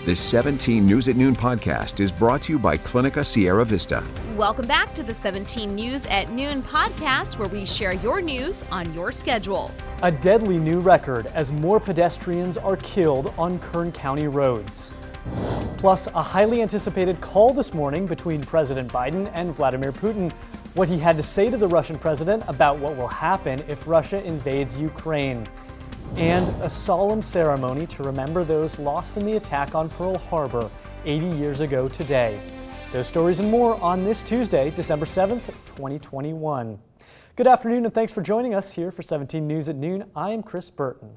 This 17 News at Noon podcast is brought to you by Clinica Sierra Vista. Welcome back to the 17 News at Noon podcast, where we share your news on your schedule. A deadly new record as more pedestrians are killed on Kern County roads. Plus, a highly anticipated call this morning between President Biden and Vladimir Putin. What he had to say to the Russian president about what will happen if Russia invades Ukraine. And a solemn ceremony to remember those lost in the attack on Pearl Harbor 80 years ago today. Those stories and more on this Tuesday, December 7th, 2021. Good afternoon and thanks for joining us here for 17 News at Noon. I am Chris Burton.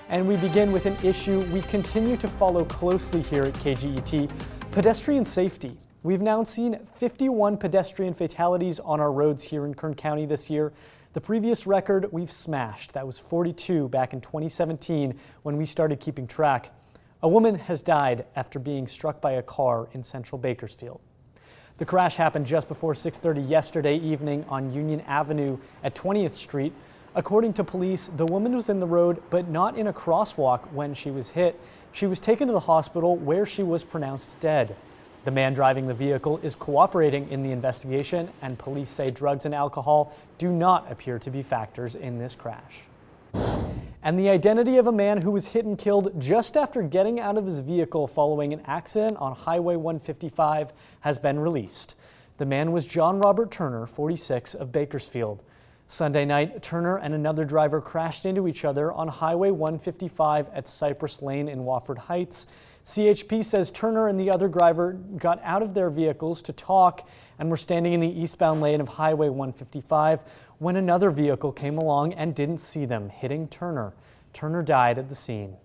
And we begin with an issue we continue to follow closely here at KGET, pedestrian safety. We've now seen 51 pedestrian fatalities on our roads here in Kern County this year. The previous record we've smashed, that was 42 back in 2017 when we started keeping track. A woman has died after being struck by a car in central Bakersfield. The crash happened just before 6:30 yesterday evening on Union Avenue at 20th Street. According to police, the woman was in the road but not in a crosswalk when she was hit. She was taken to the hospital where she was pronounced dead. The man driving the vehicle is cooperating in the investigation, and police say drugs and alcohol do not appear to be factors in this crash. And the identity of a man who was hit and killed just after getting out of his vehicle following an accident on Highway 155 has been released. The man was John Robert Turner, 46, of Bakersfield. Sunday night, Turner and another driver crashed into each other on Highway 155 at Cypress Lane in Wofford Heights. CHP says Turner and the other driver got out of their vehicles to talk and were standing in the eastbound lane of Highway 155 when another vehicle came along and didn't see them, hitting Turner. Turner died at the scene.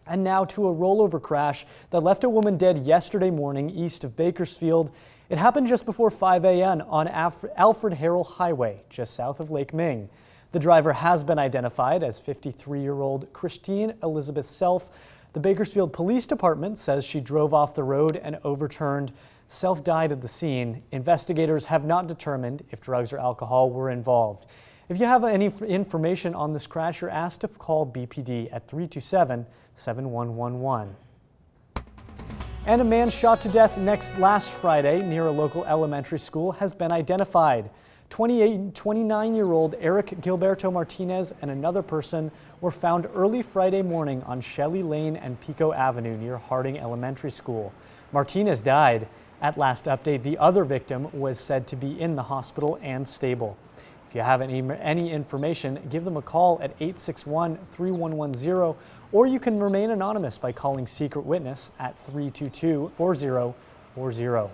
And now to a rollover crash that left a woman dead yesterday morning east of Bakersfield. It happened just before 5 a.m. on Alfred Harrell Highway, just south of Lake Ming. The driver has been identified as 53-year-old Christine Elizabeth Self. The Bakersfield Police Department says she drove off the road and overturned. Self died at the scene. Investigators have not determined if drugs or alcohol were involved. If you have any information on this crash, you're asked to call BPD at 327-7111. And a man shot to death last Friday near a local elementary school has been identified. 29-year-old Eric Gilberto Martinez and another person were found early Friday morning on Shelley Lane and Pico Avenue near Harding Elementary School. Martinez died. At last update, the other victim was said to be in the hospital and stable. If you have any information, give them a call at 861-3110, or you can remain anonymous by calling Secret Witness at 322-4040.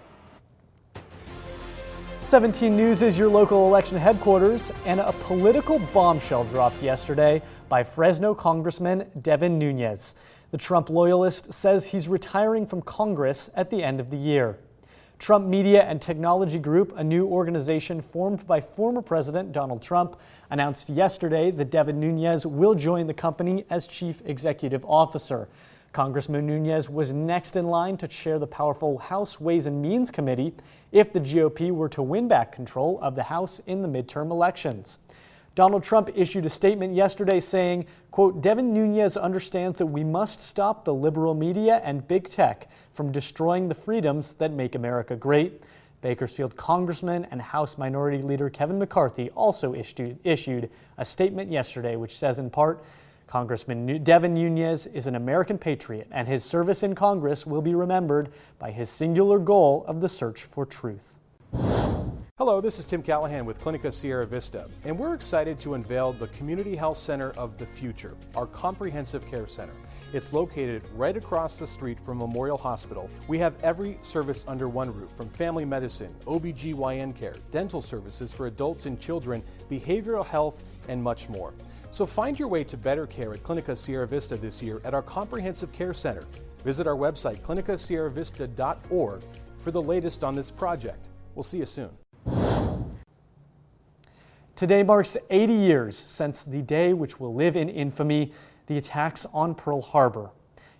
17 News is your local election headquarters, and a political bombshell dropped yesterday by Fresno Congressman Devin Nunes. The Trump loyalist says he's retiring from Congress at the end of the year. Trump Media and Technology Group, a new organization formed by former President Donald Trump, announced yesterday that Devin Nunes will join the company as Chief Executive Officer. Congressman Nunes was next in line to chair the powerful House Ways and Means Committee if the GOP were to win back control of the House in the midterm elections. Donald Trump issued a statement yesterday saying, quote, Devin Nunes understands that we must stop the liberal media and big tech from destroying the freedoms that make America great. Bakersfield Congressman and House Minority Leader Kevin McCarthy also issued a statement yesterday which says in part, Congressman Devin Nunes is an American patriot, and his service in Congress will be remembered by his singular goal of the search for truth. Hello, this is Tim Callahan with Clinica Sierra Vista, and we're excited to unveil the Community Health Center of the Future, our comprehensive care center. It's located right across the street from Memorial Hospital. We have every service under one roof, from family medicine, OBGYN care, dental services for adults and children, behavioral health, and much more. So find your way to better care at Clinica Sierra Vista this year at our Comprehensive Care Center. Visit our website, clinicasierravista.org, for the latest on this project. We'll see you soon. Today marks 80 years since the day which will live in infamy, the attacks on Pearl Harbor.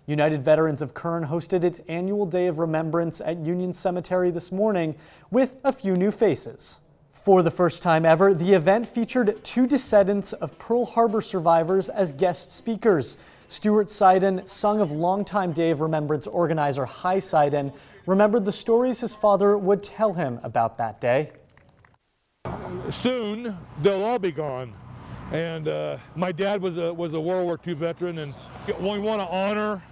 United Veterans of Kern hosted its annual Day of Remembrance at Union Cemetery this morning with a few new faces. For the first time ever, the event featured two descendants of Pearl Harbor survivors as guest speakers. Stuart Seiden, son of longtime Day of Remembrance organizer Hy Seiden, remembered the stories his father would tell him about that day. Soon, they'll all be gone. And my dad was a World War II veteran, and we want to honor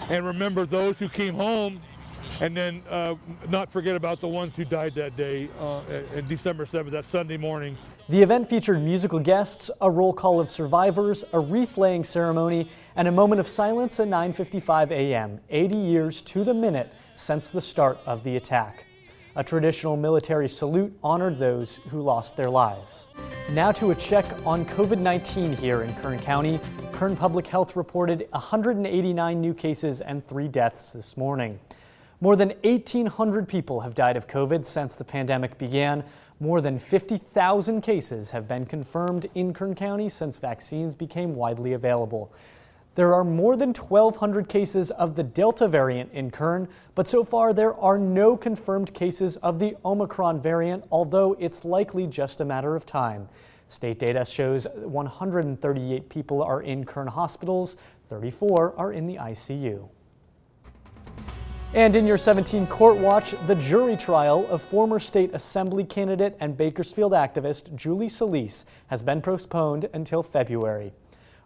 and remember those who came home, and then not forget about the ones who died that day, on December 7th, that Sunday morning. The event featured musical guests, a roll call of survivors, a wreath-laying ceremony, and a moment of silence at 9:55 a.m., 80 years to the minute since the start of the attack. A traditional military salute honored those who lost their lives. Now to a check on COVID-19 here in Kern County. Kern Public Health reported 189 new cases and 3 deaths this morning. More than 1,800 people have died of COVID since the pandemic began. More than 50,000 cases have been confirmed in Kern County since vaccines became widely available. There are more than 1,200 cases of the Delta variant in Kern, but so far there are no confirmed cases of the Omicron variant, although it's likely just a matter of time. State data shows 138 people are in Kern hospitals, 34 are in the ICU. And in your 17 Court Watch, the jury trial of former state assembly candidate and Bakersfield activist Julie Solis has been postponed until February.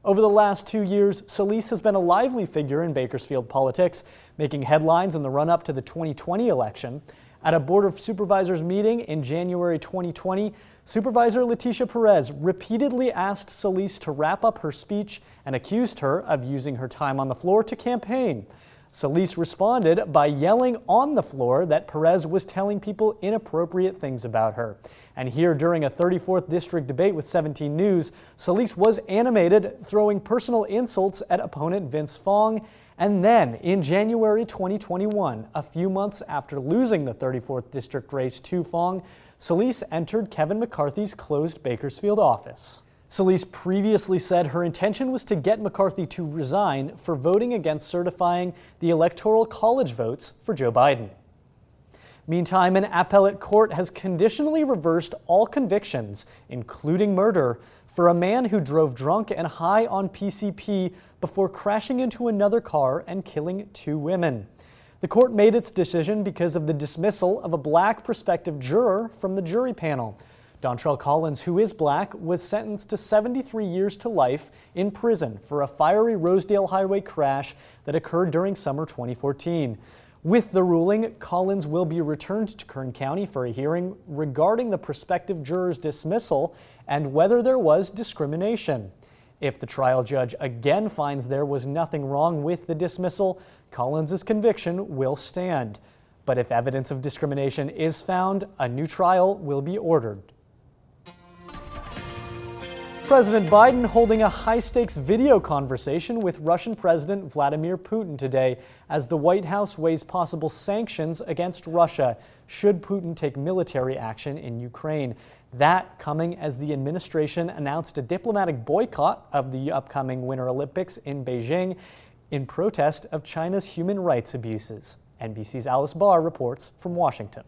Over the last 2 years, Solis has been a lively figure in Bakersfield politics, making headlines in the run-up to the 2020 election. At a Board of Supervisors meeting in January 2020, Supervisor Leticia Perez repeatedly asked Solis to wrap up her speech and accused her of using her time on the floor to campaign. Solis responded by yelling on the floor that Perez was telling people inappropriate things about her. And here during a 34th District debate with 17 News, Solis was animated, throwing personal insults at opponent Vince Fong. And then in January 2021, a few months after losing the 34th District race to Fong, Solis entered Kevin McCarthy's closed Bakersfield office. Solis previously said her intention was to get McCarthy to resign for voting against certifying the Electoral College votes for Joe Biden. Meantime, an appellate court has conditionally reversed all convictions, including murder, for a man who drove drunk and high on PCP before crashing into another car and killing 2 women. The court made its decision because of the dismissal of a black prospective juror from the jury panel. Dontrell Collins, who is black, was sentenced to 73 years to life in prison for a fiery Rosedale Highway crash that occurred during summer 2014. With the ruling, Collins will be returned to Kern County for a hearing regarding the prospective juror's dismissal and whether there was discrimination. If the trial judge again finds there was nothing wrong with the dismissal, Collins' conviction will stand. But if evidence of discrimination is found, a new trial will be ordered. President Biden holding a high-stakes video conversation with Russian President Vladimir Putin today as the White House weighs possible sanctions against Russia should Putin take military action in Ukraine. That coming as the administration announced a diplomatic boycott of the upcoming Winter Olympics in Beijing in protest of China's human rights abuses. NBC's Alice Barr reports from Washington.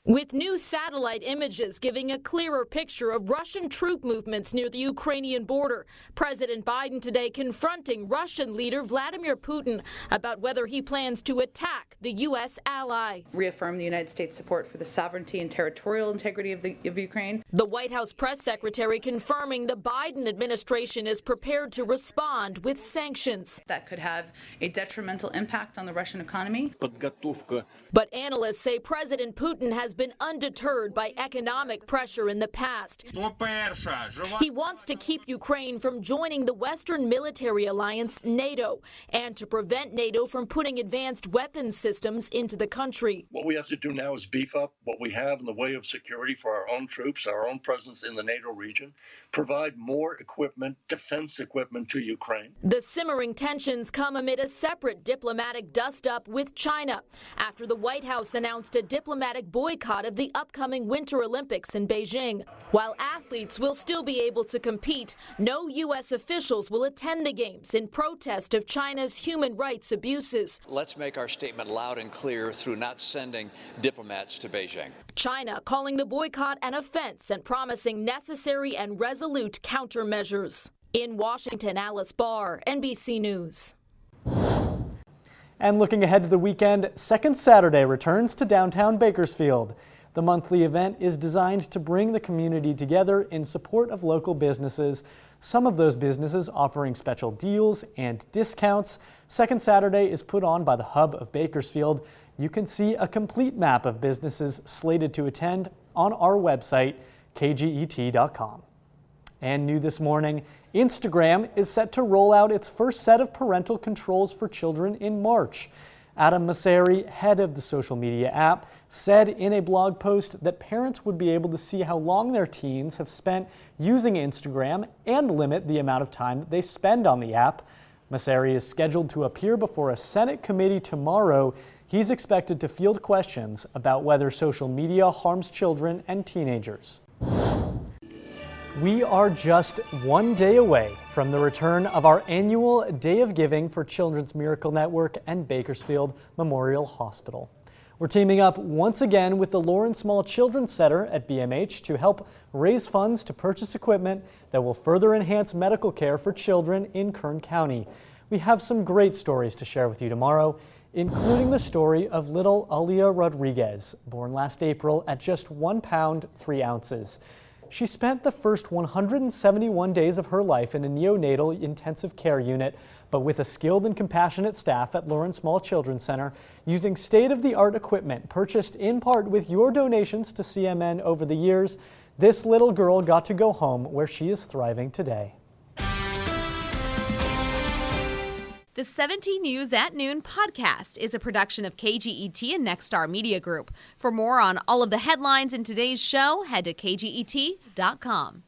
With new satellite images giving a clearer picture of Russian troop movements near the Ukrainian border, President Biden today confronting Russian leader Vladimir Putin about whether he plans to attack the U.S. ally. Reaffirm the United States support for the sovereignty and territorial integrity of Ukraine. The White House press secretary confirming the Biden administration is prepared to respond with sanctions. That could have a detrimental impact on the Russian economy. But analysts say President Putin has been undeterred by economic pressure in the past. He wants to keep Ukraine from joining the Western military alliance NATO and to prevent NATO from putting advanced weapons systems into the country. What we have to do now is beef up what we have in the way of security for our own troops, our own presence in the NATO region, provide more equipment, defense equipment to Ukraine. The simmering tensions come amid a separate diplomatic dust-up with China after the White House announced a diplomatic boycott of the upcoming Winter Olympics in Beijing. While athletes will still be able to compete, no U.S. officials will attend the Games in protest of China's human rights abuses. Let's make our statement loud and clear through not sending diplomats to Beijing. China calling the boycott an offense and promising necessary and resolute countermeasures. In Washington, Alice Barr, NBC News. And looking ahead to the weekend, Second Saturday returns to downtown Bakersfield. The monthly event is designed to bring the community together in support of local businesses. Some of those businesses offering special deals and discounts. Second Saturday is put on by the Hub of Bakersfield. You can see a complete map of businesses slated to attend on our website, kget.com. And new this morning, Instagram is set to roll out its first set of parental controls for children in March. Adam Masseri, head of the social media app, said in a blog post that parents would be able to see how long their teens have spent using Instagram and limit the amount of time that they spend on the app. Masseri is scheduled to appear before a Senate committee tomorrow. He's expected to field questions about whether social media harms children and teenagers. We are just one day away from the return of our annual Day of Giving for Children's Miracle Network and Bakersfield Memorial Hospital. We're teaming up once again with the Lawrence Small Children's Center at BMH to help raise funds to purchase equipment that will further enhance medical care for children in Kern County. We have some great stories to share with you tomorrow, including the story of little Alia Rodriguez, born last April at just 1 pound, 3 ounces. She spent the first 171 days of her life in a neonatal intensive care unit, but with a skilled and compassionate staff at Lawrence Small Children's Center, using state-of-the-art equipment purchased in part with your donations to CMN over the years, this little girl got to go home where she is thriving today. The 17 News at Noon podcast is a production of KGET and Nexstar Media Group. For more on all of the headlines in today's show, head to kget.com.